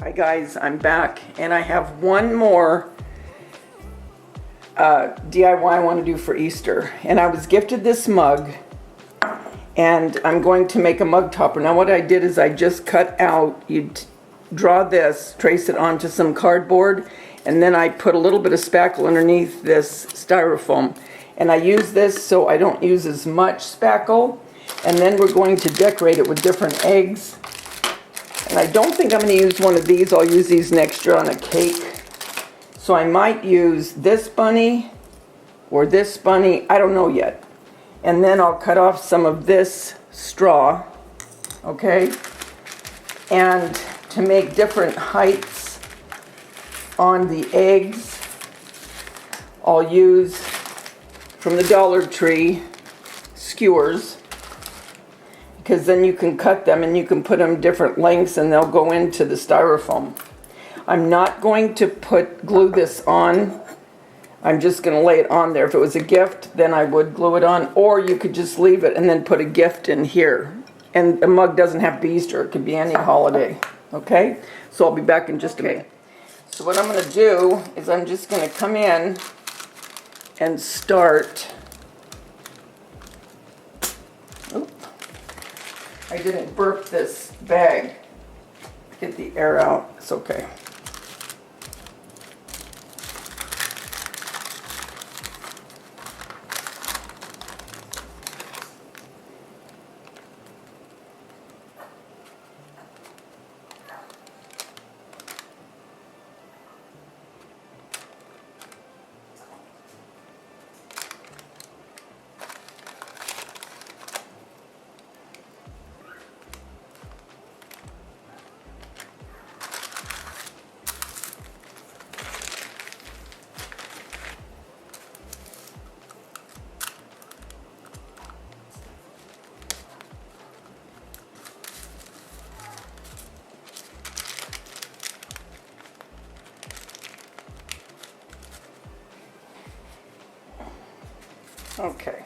Hi guys, I'm back and I have one more DIY I want to do for Easter. And I was gifted this mug and I'm going to make a mug topper. Now what I did is I just cut out, you draw this, trace it onto some cardboard, and then I put a little bit of spackle underneath this styrofoam. And I use this so I don't use as much spackle. And then we're going to decorate it with different eggs. And I don't think I'm going to use one of these. I'll use these next year on a cake. So I might use this bunny or this bunny. I don't know yet. And then I'll cut off some of this straw. Okay? And to make different heights on the eggs, I'll use from the Dollar Tree skewers. Because then you can cut them and you can put them different lengths and they'll go into the styrofoam. I'm not going to glue this on. I'm just going to lay it on there. If it was a gift, then I would glue it on. Or you could just leave it and then put a gift in here. And the mug doesn't have to be Easter. It could be any holiday. Okay? So I'll be back in just a minute. So what I'm going to do is I'm just going to come in and start. I didn't burp this bag. Get the air out. It's okay. Okay.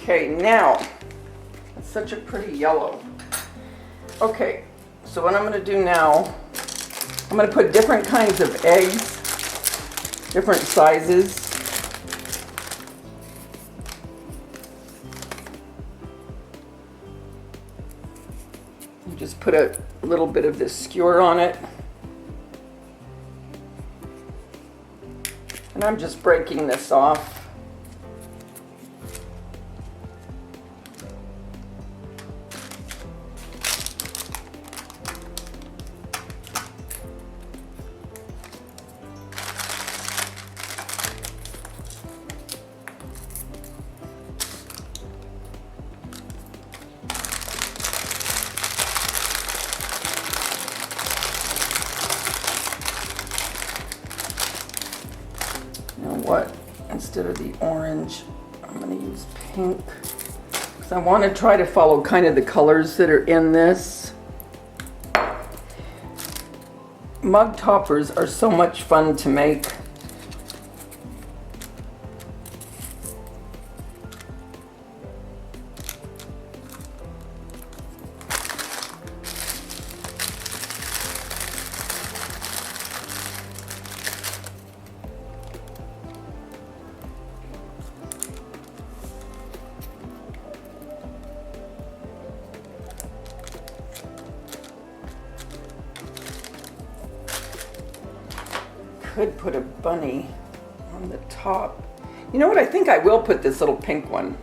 Okay, now, it's such a pretty yellow. Okay, so what I'm going to do now, I'm going to put different kinds of eggs, different sizes. You just put a little bit of this skewer on it. And I'm just breaking this off. Instead of the orange, I'm going to use pink. So I want to try to follow kind of the colors that are in this. Mug toppers are so much fun to make. Could put a bunny on the top. You know what? I think I will put this little pink one.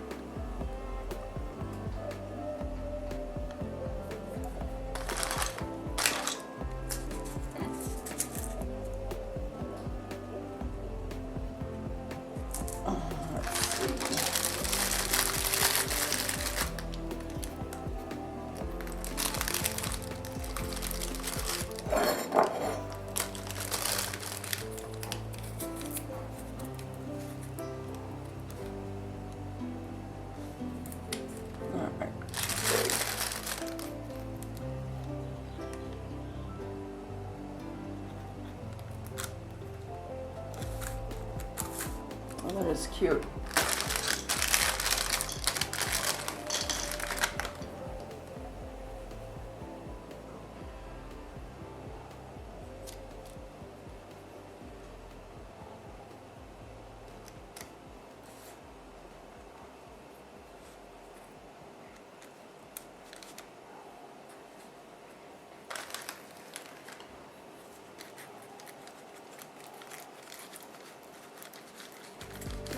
this cute.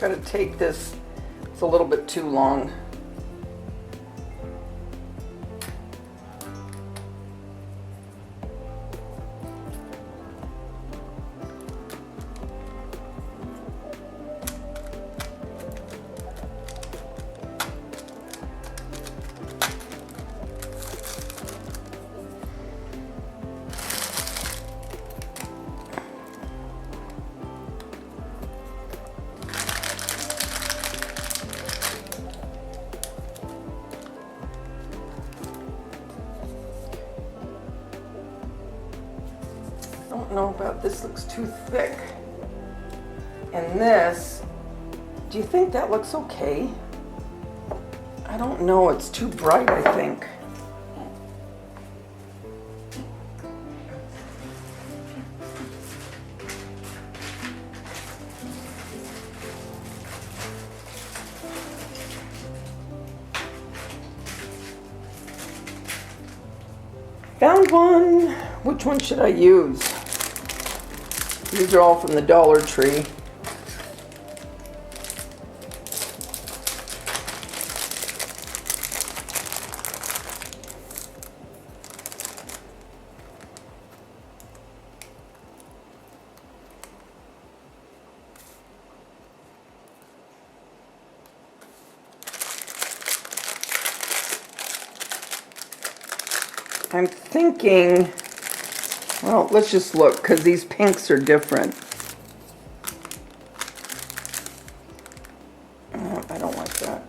Gotta take this, it's a little bit too long. I don't know about this, looks too thick. And this, do you think that looks okay? I don't know, it's too bright, I think. Found one. Which one should I use? These are all from the Dollar Tree. I'm thinking, well, let's just look, because these pinks are different. I don't like that.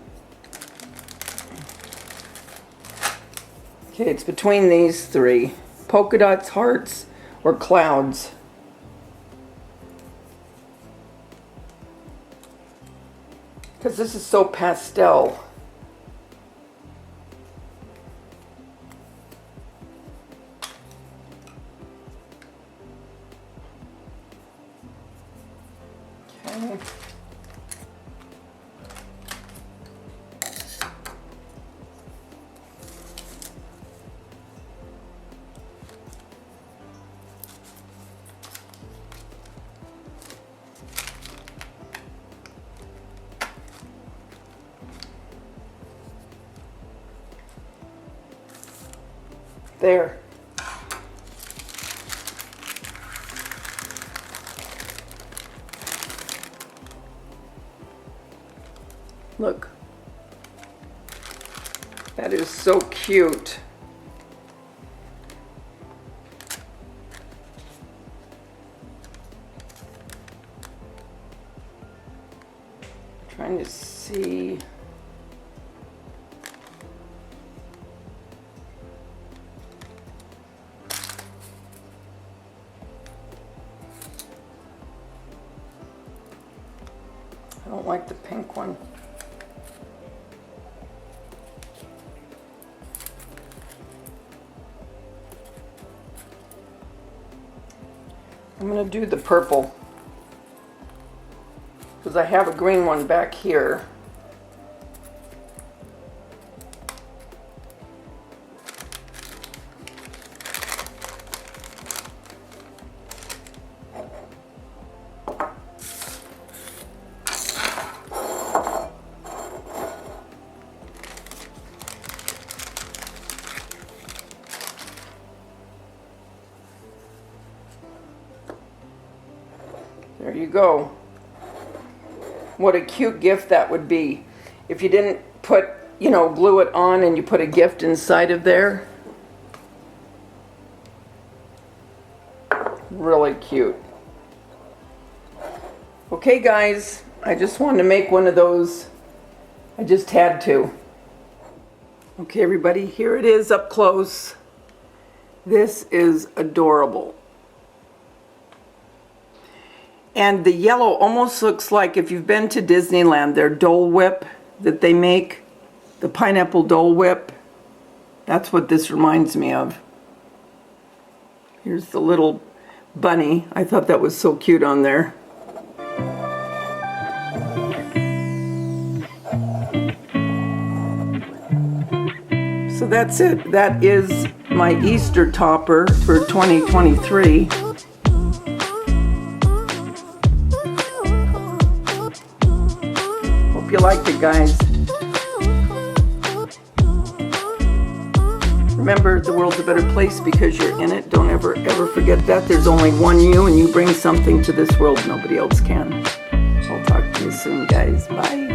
Okay, it's between these three. Polka dots, hearts, or clouds. Because this is so pastel. Okay. There. Look. That is so cute. Trying to see. I don't like the pink one. I'm going to do the purple because I have a green one back here. There you go. What a cute gift that would be. If you didn't put, glue it on and you put a gift inside of there. Really cute. Okay guys, I just wanted to make one of those. I just had to. Okay everybody, here it is up close. This is adorable. And the yellow almost looks like, if you've been to Disneyland, their Dole Whip that they make, the pineapple Dole Whip. That's what this reminds me of. Here's the little bunny. I thought that was so cute on there. So that's it. That is my Easter topper for 2023. Hope you liked it, guys. Remember, the world's a better place because you're in it. Don't ever forget that. There's only one you, and you bring something to this world nobody else can. I'll talk to you soon, guys. Bye.